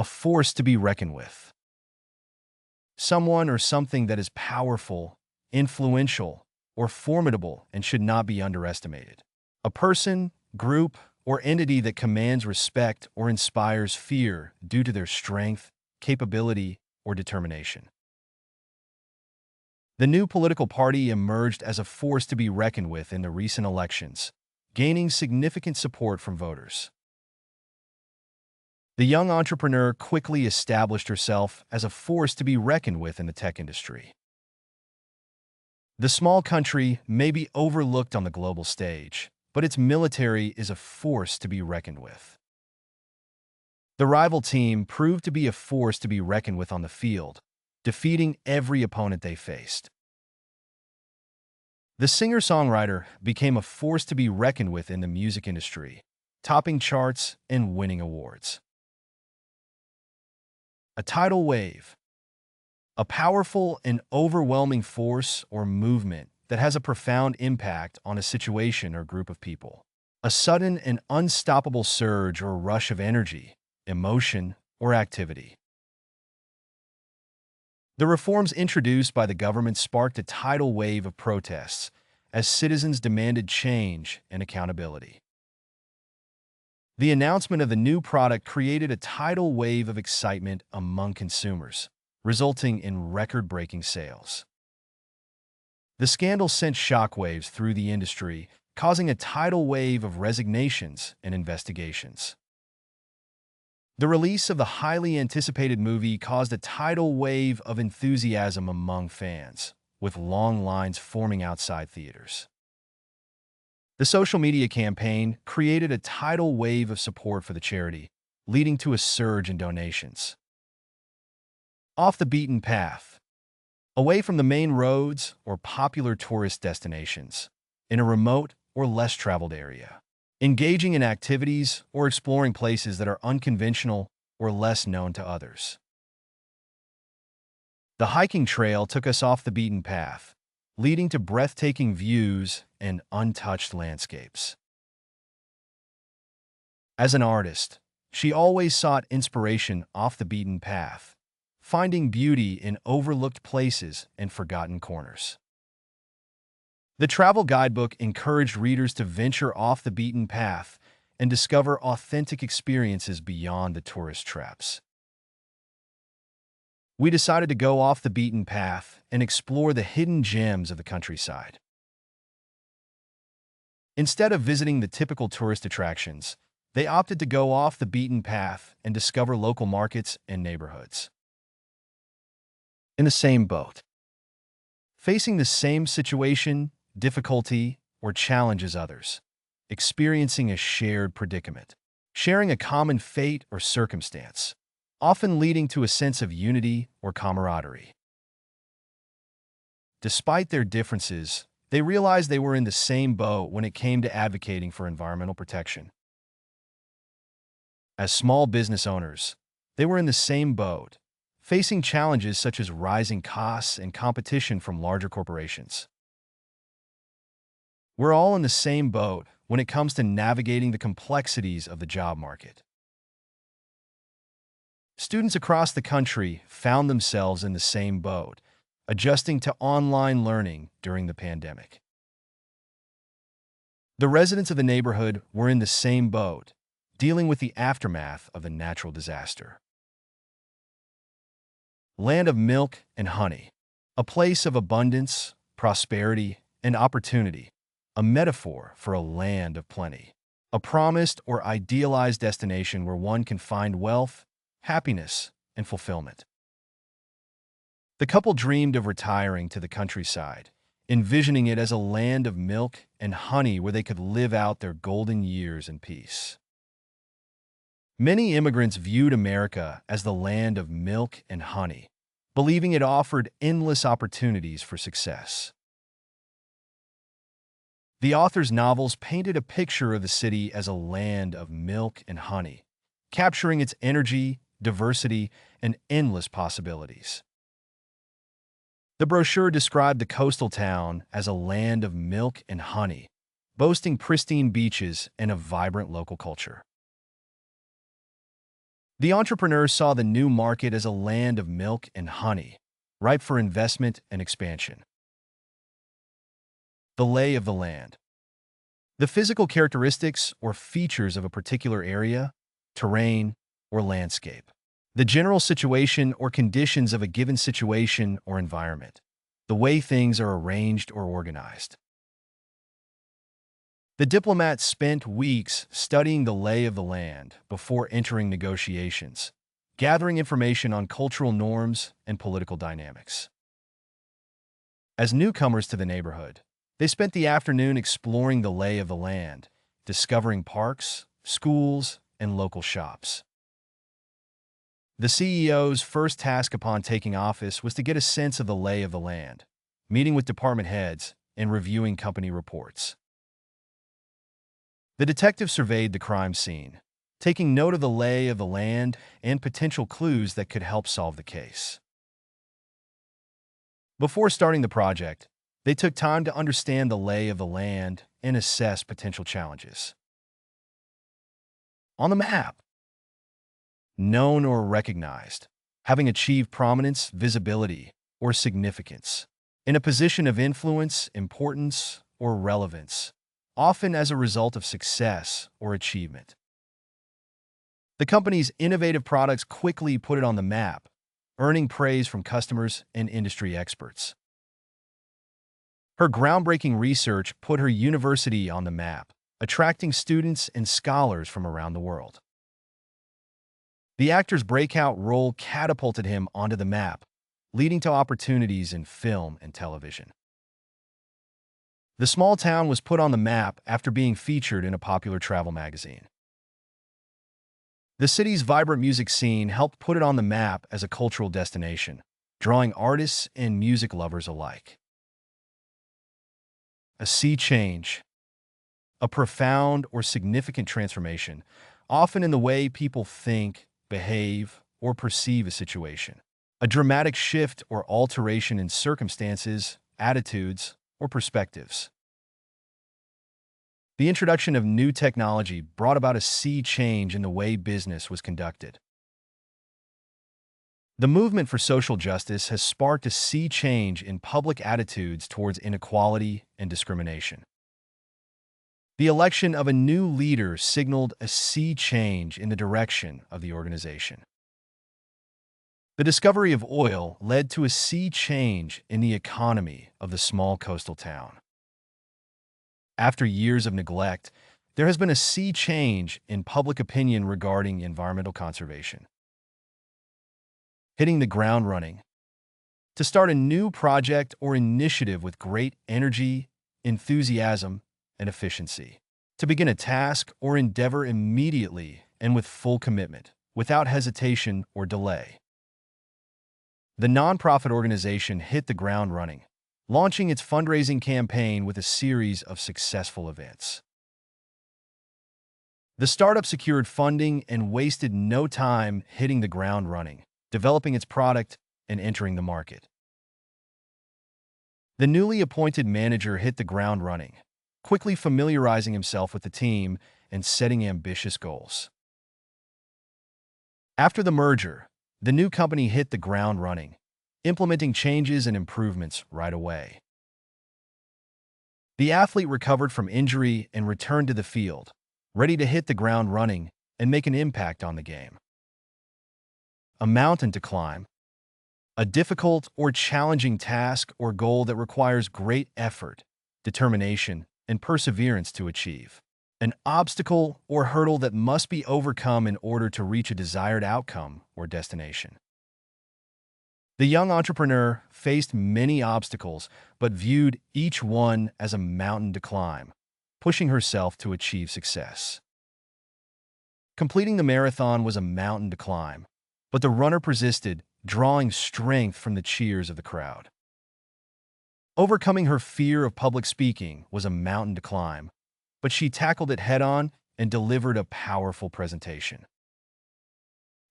force to be reckoned with. Someone or something that is powerful, influential, or formidable and should not be underestimated. A person, group, or entity that commands respect or inspires fear due to their strength, capability, or determination. The new political party emerged as a force to be reckoned with in the recent elections, gaining significant support from voters. The young entrepreneur quickly established herself as a force to be reckoned with in the tech industry. The small country may be overlooked on the global stage, but its military is a force to be reckoned with. The rival team proved to be a force to be reckoned with on the field, defeating every opponent they faced. The singer-songwriter became a force to be reckoned with in the music industry, topping charts and winning awards. A tidal wave. A powerful and overwhelming force or movement that has a profound impact on a situation or group of people. A sudden and unstoppable surge or rush of energy, emotion, or activity. The reforms introduced by the government sparked a tidal wave of protests as citizens demanded change and accountability. The announcement of the new product created a tidal wave of excitement among consumers, resulting in record-breaking sales. The scandal sent shockwaves through the industry, causing a tidal wave of resignations and investigations. The release of the highly anticipated movie caused a tidal wave of enthusiasm among fans, with long lines forming outside theaters. The social media campaign created a tidal wave of support for the charity, leading to a surge in donations. Off the beaten path. Away from the main roads or popular tourist destinations, in a remote or less traveled area. Engaging in activities or exploring places that are unconventional or less known to others. The hiking trail took us off the beaten path, leading to breathtaking views and untouched landscapes. As an artist, she always sought inspiration off the beaten path, finding beauty in overlooked places and forgotten corners. The travel guidebook encouraged readers to venture off the beaten path and discover authentic experiences beyond the tourist traps. We decided to go off the beaten path and explore the hidden gems of the countryside. Instead of visiting the typical tourist attractions, they opted to go off the beaten path and discover local markets and neighborhoods. In the same boat. Facing the same situation, difficulty, or challenge as others. Experiencing a shared predicament. Sharing a common fate or circumstance, often leading to a sense of unity or camaraderie. Despite their differences, they realized they were in the same boat when it came to advocating for environmental protection. As small business owners, they were in the same boat, facing challenges such as rising costs and competition from larger corporations. We're all in the same boat when it comes to navigating the complexities of the job market. Students across the country found themselves in the same boat, adjusting to online learning during the pandemic. The residents of the neighborhood were in the same boat, dealing with the aftermath of the natural disaster. Land of milk and honey, a place of abundance, prosperity, and opportunity, a metaphor for a land of plenty, a promised or idealized destination where one can find wealth, happiness, and fulfillment. The couple dreamed of retiring to the countryside, envisioning it as a land of milk and honey where they could live out their golden years in peace. Many immigrants viewed America as the land of milk and honey, believing it offered endless opportunities for success. The author's novels painted a picture of the city as a land of milk and honey, capturing its energy, diversity, and endless possibilities. The brochure described the coastal town as a land of milk and honey, boasting pristine beaches and a vibrant local culture. The entrepreneur saw the new market as a land of milk and honey, ripe for investment and expansion. The lay of the land. The physical characteristics or features of a particular area, terrain, or landscape. The general situation or conditions of a given situation or environment. The way things are arranged or organized. The diplomat spent weeks studying the lay of the land before entering negotiations, gathering information on cultural norms and political dynamics. As newcomers to the neighborhood, they spent the afternoon exploring the lay of the land, discovering parks, schools, and local shops. The CEO's first task upon taking office was to get a sense of the lay of the land, meeting with department heads and reviewing company reports. The detective surveyed the crime scene, taking note of the lay of the land and potential clues that could help solve the case. Before starting the project, they took time to understand the lay of the land and assess potential challenges. On the map. Known or recognized, having achieved prominence, visibility, or significance. In a position of influence, importance, or relevance, often as a result of success or achievement. The company's innovative products quickly put it on the map, earning praise from customers and industry experts. Her groundbreaking research put her university on the map, attracting students and scholars from around the world. The actor's breakout role catapulted him onto the map, leading to opportunities in film and television. The small town was put on the map after being featured in a popular travel magazine. The city's vibrant music scene helped put it on the map as a cultural destination, drawing artists and music lovers alike. A sea change. A profound or significant transformation, often in the way people think, behave, or perceive a situation. A dramatic shift or alteration in circumstances, attitudes, or perspectives. The introduction of new technology brought about a sea change in the way business was conducted. The movement for social justice has sparked a sea change in public attitudes towards inequality and discrimination. The election of a new leader signaled a sea change in the direction of the organization. The discovery of oil led to a sea change in the economy of the small coastal town. After years of neglect, there has been a sea change in public opinion regarding environmental conservation. Hitting the ground running. To start a new project or initiative with great energy, enthusiasm, and efficiency. To begin a task or endeavor immediately and with full commitment, without hesitation or delay. The nonprofit organization hit the ground running, launching its fundraising campaign with a series of successful events. The startup secured funding and wasted no time hitting the ground running, developing its product and entering the market. The newly appointed manager hit the ground running, quickly familiarizing himself with the team and setting ambitious goals. After the merger, the new company hit the ground running, implementing changes and improvements right away. The athlete recovered from injury and returned to the field, ready to hit the ground running and make an impact on the game. A mountain to climb. A difficult or challenging task or goal that requires great effort, determination, and perseverance to achieve. An obstacle or hurdle that must be overcome in order to reach a desired outcome or destination. The young entrepreneur faced many obstacles, but viewed each one as a mountain to climb, pushing herself to achieve success. Completing the marathon was a mountain to climb, but the runner persisted, drawing strength from the cheers of the crowd. Overcoming her fear of public speaking was a mountain to climb, but she tackled it head-on and delivered a powerful presentation.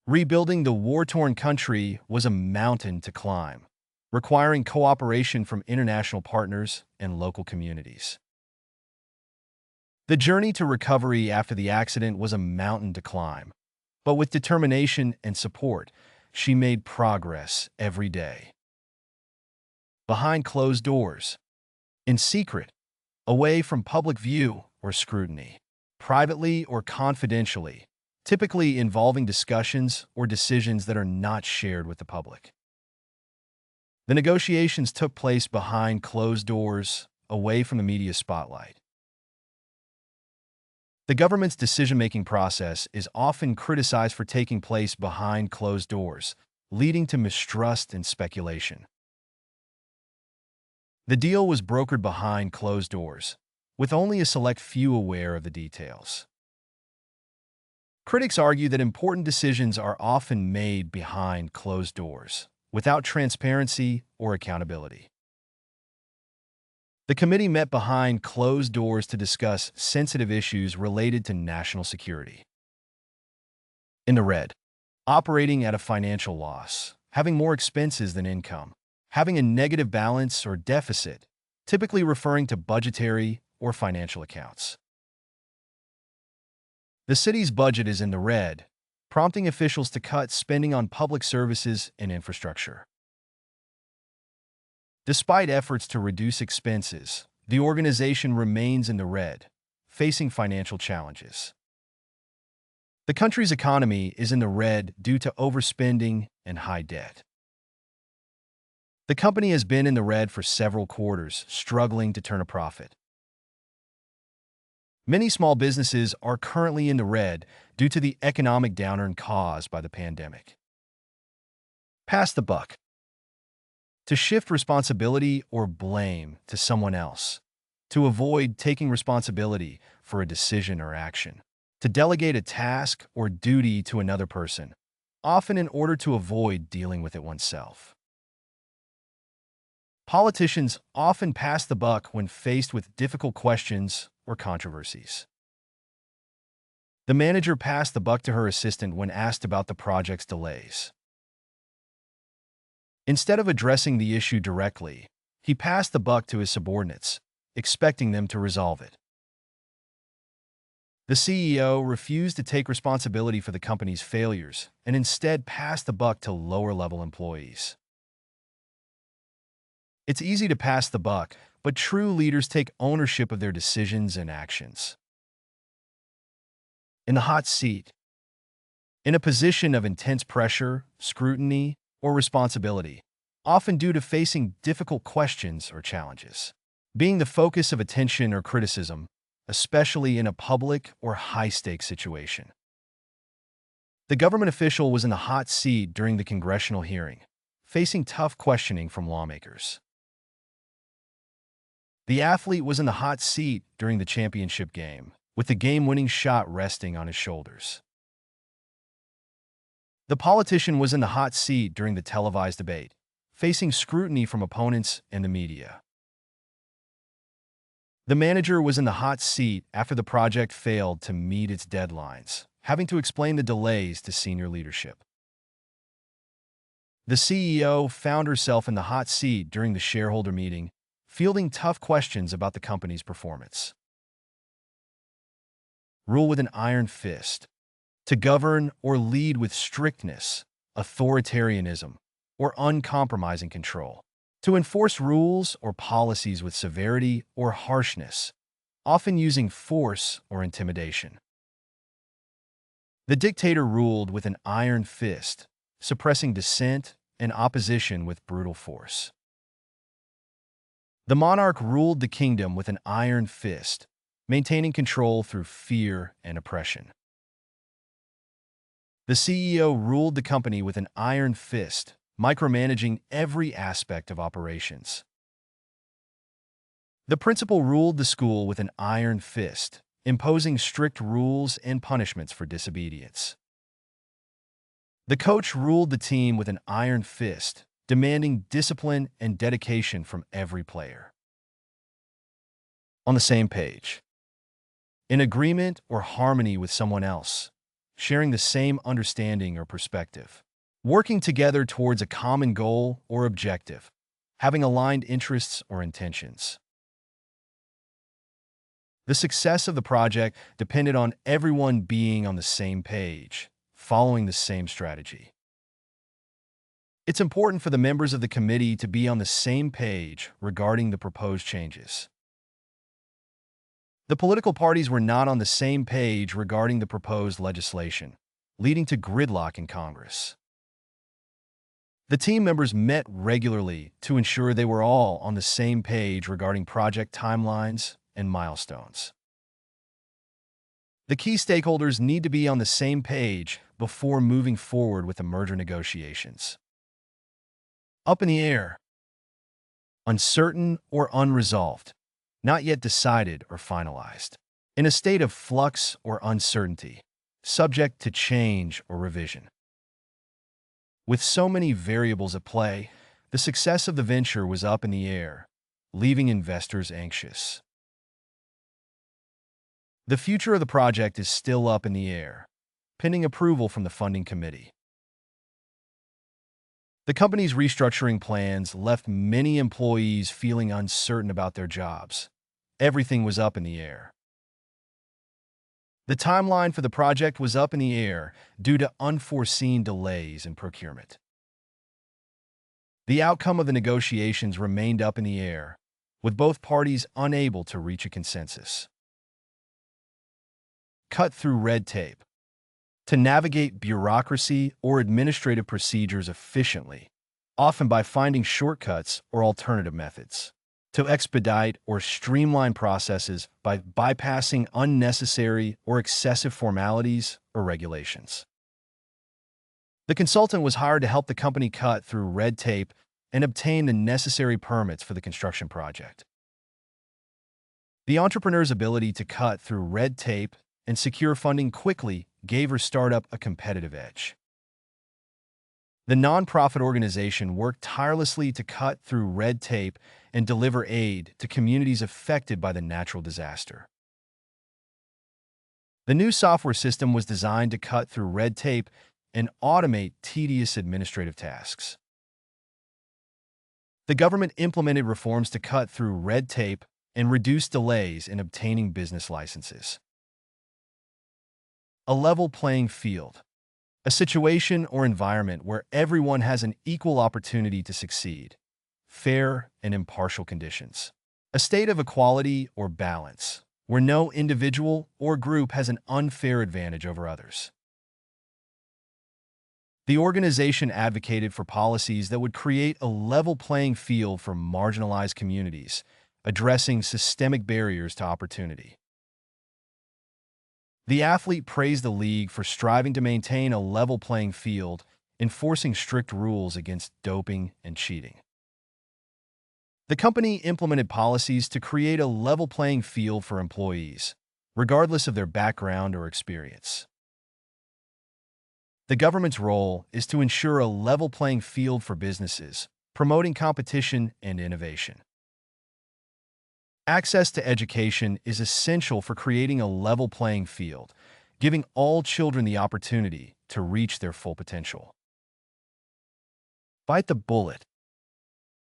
Rebuilding the war-torn country was a mountain to climb, requiring cooperation from international partners and local communities. The journey to recovery after the accident was a mountain to climb, But with determination and support, she made progress every day. Behind closed doors, in secret, away from public view or scrutiny, privately or confidentially, typically involving discussions or decisions that are not shared with the public. The negotiations took place behind closed doors, away from the media spotlight. The government's decision-making process is often criticized for taking place behind closed doors, leading to mistrust and speculation. The deal was brokered behind closed doors, with only a select few aware of the details. Critics argue that important decisions are often made behind closed doors, without transparency or accountability. The committee met behind closed doors to discuss sensitive issues related to national security. In the red, operating at a financial loss, having more expenses than income, having a negative balance or deficit, typically referring to budgetary or financial accounts. The city's budget is in the red, prompting officials to cut spending on public services and infrastructure. Despite efforts to reduce expenses, the organization remains in the red, facing financial challenges. The country's economy is in the red due to overspending and high debt. The company has been in the red for several quarters, struggling to turn a profit. Many small businesses are currently in the red due to the economic downturn caused by the pandemic. Pass the buck. To shift responsibility or blame to someone else. To avoid taking responsibility for a decision or action. To delegate a task or duty to another person, often in order to avoid dealing with it oneself. Politicians often pass the buck when faced with difficult questions or controversies. The manager passed the buck to her assistant when asked about the project's delays. Instead of addressing the issue directly, he passed the buck to his subordinates, expecting them to resolve it. The CEO refused to take responsibility for the company's failures and instead passed the buck to lower-level employees. It's easy to pass the buck, but true leaders take ownership of their decisions and actions. In the hot seat, in a position of intense pressure, scrutiny, or responsibility, often due to facing difficult questions or challenges. Being the focus of attention or criticism, especially in a public or high-stakes situation. The government official was in the hot seat during the congressional hearing, facing tough questioning from lawmakers. The athlete was in the hot seat during the championship game, with the game-winning shot resting on his shoulders. The politician was in the hot seat during the televised debate, facing scrutiny from opponents and the media. The manager was in the hot seat after the project failed to meet its deadlines, having to explain the delays to senior leadership. The CEO found herself in the hot seat during the shareholder meeting, fielding tough questions about the company's performance. Rule with an iron fist. To govern or lead with strictness, authoritarianism, or uncompromising control. To enforce rules or policies with severity or harshness, often using force or intimidation. The dictator ruled with an iron fist, suppressing dissent and opposition with brutal force. The monarch ruled the kingdom with an iron fist, maintaining control through fear and oppression. The CEO ruled the company with an iron fist, micromanaging every aspect of operations. The principal ruled the school with an iron fist, imposing strict rules and punishments for disobedience. The coach ruled the team with an iron fist, demanding discipline and dedication from every player. On the same page. In agreement or harmony with someone else, sharing the same understanding or perspective. Working together towards a common goal or objective, having aligned interests or intentions. The success of the project depended on everyone being on the same page, following the same strategy. It's important for the members of the committee to be on the same page regarding the proposed changes. The political parties were not on the same page regarding the proposed legislation, leading to gridlock in Congress. The team members met regularly to ensure they were all on the same page regarding project timelines and milestones. The key stakeholders need to be on the same page before moving forward with the merger negotiations. Up in the air. Uncertain or unresolved. Not yet decided or finalized. In a state of flux or uncertainty. Subject to change or revision. With so many variables at play, the success of the venture was up in the air, leaving investors anxious. The future of the project is still up in the air, pending approval from the funding committee. The company's restructuring plans left many employees feeling uncertain about their jobs. Everything was up in the air. The timeline for the project was up in the air due to unforeseen delays in procurement. The outcome of the negotiations remained up in the air, with both parties unable to reach a consensus. Cut through red tape. To navigate bureaucracy or administrative procedures efficiently, often by finding shortcuts or alternative methods. To expedite or streamline processes by bypassing unnecessary or excessive formalities or regulations. The consultant was hired to help the company cut through red tape and obtain the necessary permits for the construction project. The entrepreneur's ability to cut through red tape and secure funding quickly gave her startup a competitive edge. The nonprofit organization worked tirelessly to cut through red tape and deliver aid to communities affected by the natural disaster. The new software system was designed to cut through red tape and automate tedious administrative tasks. The government implemented reforms to cut through red tape and reduce delays in obtaining business licenses. A level playing field. A situation or environment where everyone has an equal opportunity to succeed. Fair and impartial conditions. A state of equality or balance, where no individual or group has an unfair advantage over others. The organization advocated for policies that would create a level playing field for marginalized communities, addressing systemic barriers to opportunity. The athlete praised the league for striving to maintain a level playing field, enforcing strict rules against doping and cheating. The company implemented policies to create a level playing field for employees, regardless of their background or experience. The government's role is to ensure a level playing field for businesses, promoting competition and innovation. Access to education is essential for creating a level playing field, giving all children the opportunity to reach their full potential. Bite the bullet.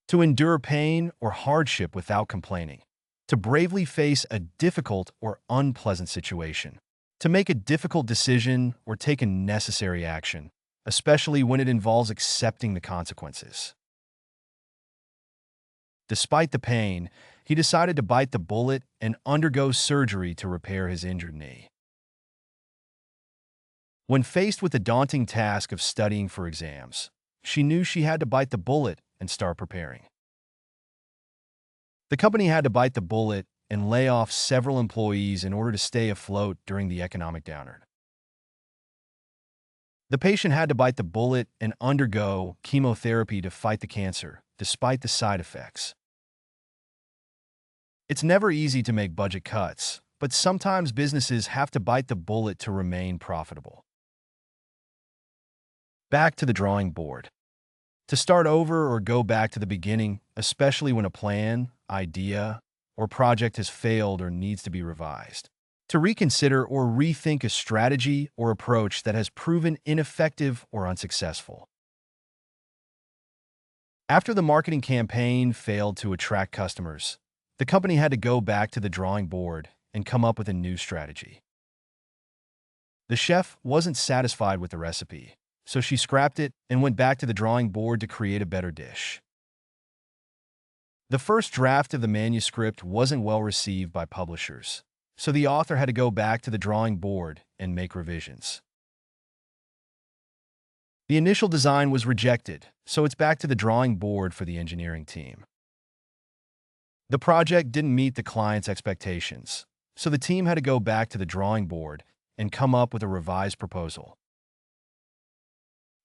To endure pain or hardship without complaining. To bravely face a difficult or unpleasant situation. To make a difficult decision or take a necessary action, especially when it involves accepting the consequences. Despite the pain, he decided to bite the bullet and undergo surgery to repair his injured knee. When faced with the daunting task of studying for exams, she knew she had to bite the bullet and start preparing. The company had to bite the bullet and lay off several employees in order to stay afloat during the economic downturn. The patient had to bite the bullet and undergo chemotherapy to fight the cancer, despite the side effects. It's never easy to make budget cuts, but sometimes businesses have to bite the bullet to remain profitable. Back to the drawing board. To start over or go back to the beginning, especially when a plan, idea, or project has failed or needs to be revised. To reconsider or rethink a strategy or approach that has proven ineffective or unsuccessful. After the marketing campaign failed to attract customers, the company had to go back to the drawing board and come up with a new strategy. The chef wasn't satisfied with the recipe, so she scrapped it and went back to the drawing board to create a better dish. The first draft of the manuscript wasn't well received by publishers, so the author had to go back to the drawing board and make revisions. The initial design was rejected, so it's back to the drawing board for the engineering team. The project didn't meet the client's expectations, so the team had to go back to the drawing board and come up with a revised proposal.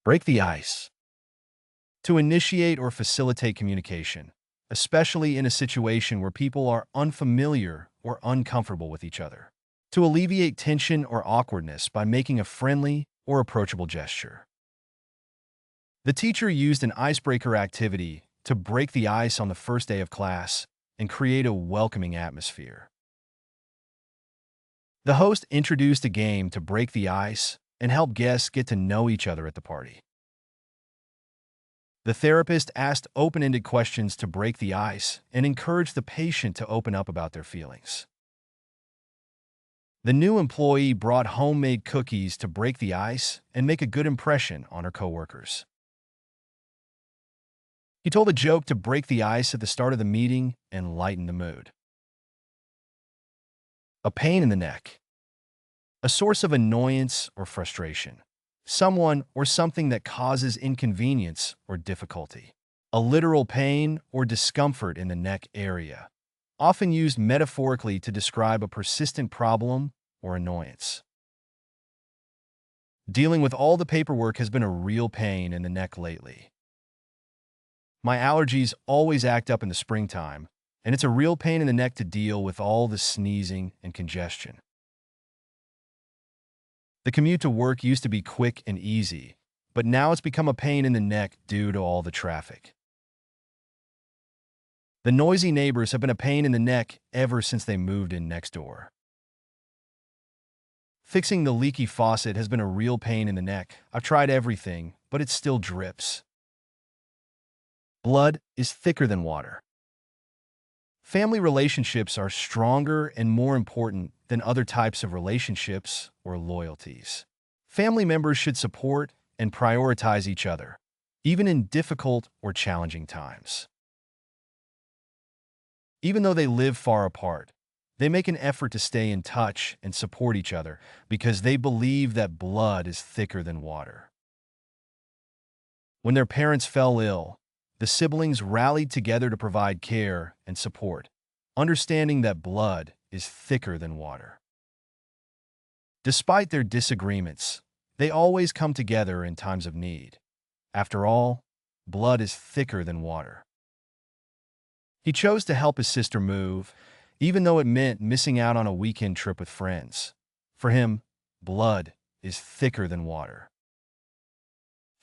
Break the ice. To initiate or facilitate communication, especially in a situation where people are unfamiliar or uncomfortable with each other. To alleviate tension or awkwardness by making a friendly or approachable gesture. The teacher used an icebreaker activity to break the ice on the first day of class and create a welcoming atmosphere. The host introduced a game to break the ice and help guests get to know each other at the party. The therapist asked open-ended questions to break the ice and encouraged the patient to open up about their feelings. The new employee brought homemade cookies to break the ice and make a good impression on her coworkers. He told a joke to break the ice at the start of the meeting and lighten the mood. A pain in the neck. A source of annoyance or frustration. Someone or something that causes inconvenience or difficulty. A literal pain or discomfort in the neck area, often used metaphorically to describe a persistent problem or annoyance. Dealing with all the paperwork has been a real pain in the neck lately. My allergies always act up in the springtime, and it's a real pain in the neck to deal with all the sneezing and congestion. The commute to work used to be quick and easy, but now it's become a pain in the neck due to all the traffic. The noisy neighbors have been a pain in the neck ever since they moved in next door. Fixing the leaky faucet has been a real pain in the neck. I've tried everything, but it still drips. Blood is thicker than water. Family relationships are stronger and more important than other types of relationships or loyalties. Family members should support and prioritize each other, even in difficult or challenging times. Even though they live far apart, they make an effort to stay in touch and support each other because they believe that blood is thicker than water. When their parents fell ill, the siblings rallied together to provide care and support, understanding that blood is thicker than water. Despite their disagreements, they always come together in times of need. After all, blood is thicker than water. He chose to help his sister move, even though it meant missing out on a weekend trip with friends. For him, blood is thicker than water.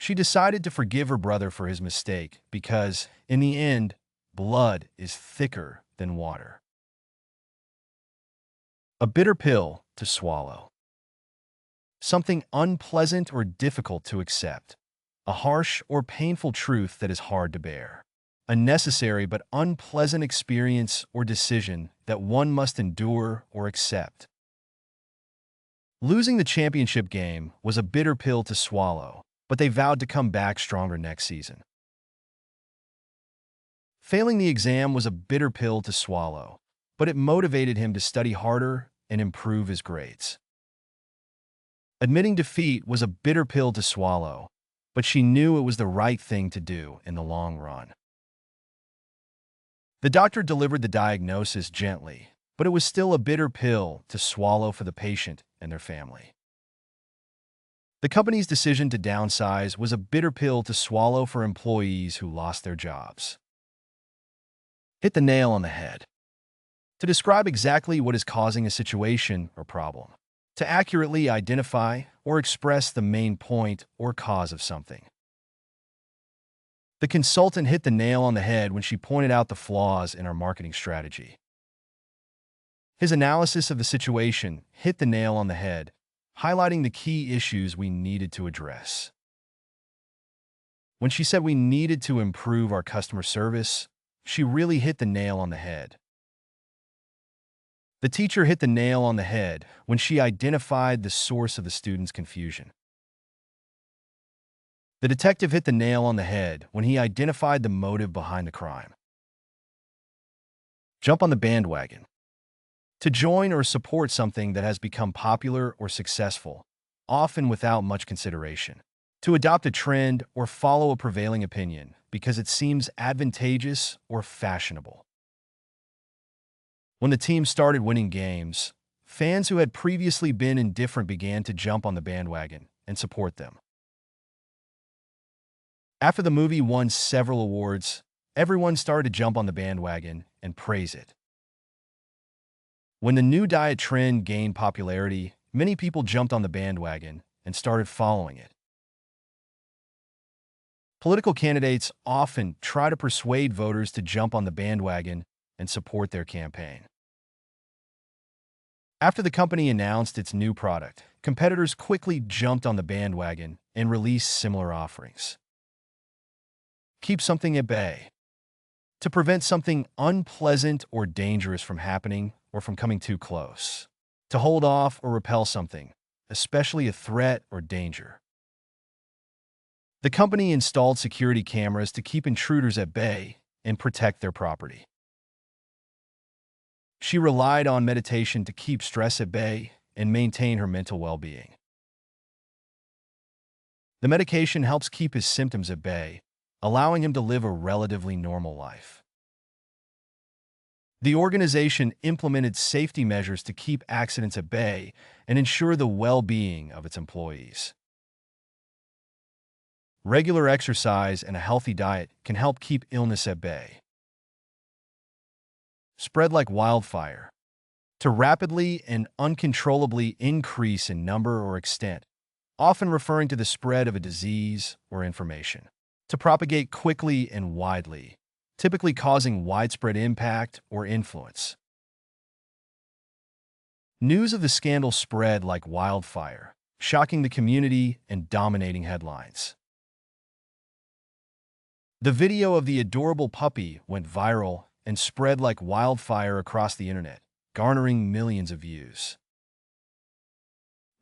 She decided to forgive her brother for his mistake because, in the end, blood is thicker than water. A bitter pill to swallow. Something unpleasant or difficult to accept. A harsh or painful truth that is hard to bear. A necessary but unpleasant experience or decision that one must endure or accept. Losing the championship game was a bitter pill to swallow, but they vowed to come back stronger next season. Failing the exam was a bitter pill to swallow, but it motivated him to study harder and improve his grades. Admitting defeat was a bitter pill to swallow, but she knew it was the right thing to do in the long run. The doctor delivered the diagnosis gently, but it was still a bitter pill to swallow for the patient and their family. The company's decision to downsize was a bitter pill to swallow for employees who lost their jobs. Hit the nail on the head. To describe exactly what is causing a situation or problem. To accurately identify or express the main point or cause of something. The consultant hit the nail on the head when she pointed out the flaws in our marketing strategy. His analysis of the situation hit the nail on the head, highlighting the key issues we needed to address. When she said we needed to improve our customer service, she really hit the nail on the head. The teacher hit the nail on the head when she identified the source of the student's confusion. The detective hit the nail on the head when he identified the motive behind the crime. Jump on the bandwagon. To join or support something that has become popular or successful, often without much consideration. To adopt a trend or follow a prevailing opinion because it seems advantageous or fashionable. When the team started winning games, fans who had previously been indifferent began to jump on the bandwagon and support them. After the movie won several awards, everyone started to jump on the bandwagon and praise it. When the new diet trend gained popularity, many people jumped on the bandwagon and started following it. Political candidates often try to persuade voters to jump on the bandwagon and support their campaign. After the company announced its new product, competitors quickly jumped on the bandwagon and released similar offerings. Keep something at bay. To prevent something unpleasant or dangerous from happening or from coming too close. To hold off or repel something, especially a threat or danger. The company installed security cameras to keep intruders at bay and protect their property. She relied on meditation to keep stress at bay and maintain her mental well-being. The medication helps keep his symptoms at bay, allowing him to live a relatively normal life. The organization implemented safety measures to keep accidents at bay and ensure the well-being of its employees. Regular exercise and a healthy diet can help keep illness at bay. Spread like wildfire. To rapidly and uncontrollably increase in number or extent, often referring to the spread of a disease or information. To propagate quickly and widely, typically causing widespread impact or influence. News of the scandal spread like wildfire, shocking the community and dominating headlines. The video of the adorable puppy went viral and spread like wildfire across the internet, garnering millions of views.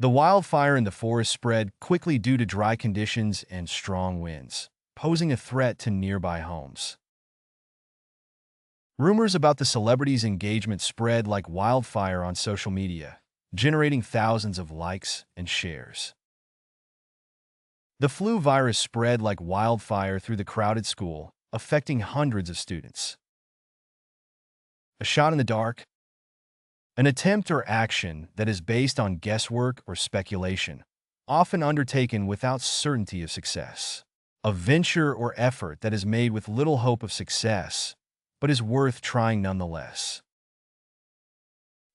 The wildfire in the forest spread quickly due to dry conditions and strong winds, posing a threat to nearby homes. Rumors about the celebrity's engagement spread like wildfire on social media, generating thousands of likes and shares. The flu virus spread like wildfire through the crowded school, affecting hundreds of students. A shot in the dark? An attempt or action that is based on guesswork or speculation, often undertaken without certainty of success. A venture or effort that is made with little hope of success, but is worth trying nonetheless.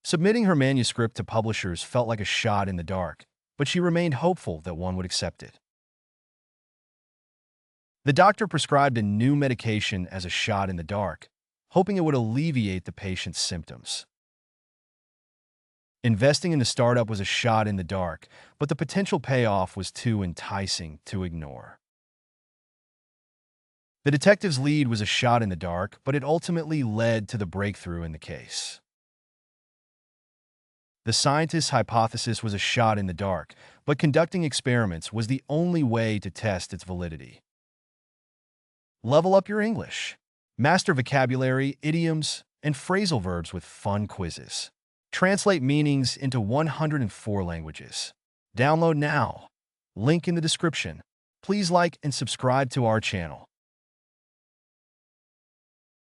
Submitting her manuscript to publishers felt like a shot in the dark, but she remained hopeful that one would accept it. The doctor prescribed a new medication as a shot in the dark, hoping it would alleviate the patient's symptoms. Investing in the startup was a shot in the dark, but the potential payoff was too enticing to ignore. The detective's lead was a shot in the dark, but it ultimately led to the breakthrough in the case. The scientist's hypothesis was a shot in the dark, but conducting experiments was the only way to test its validity. Level up your English. Master vocabulary, idioms, and phrasal verbs with fun quizzes. Translate meanings into 104 languages. Download now. Link in the description. Please like and subscribe to our channel.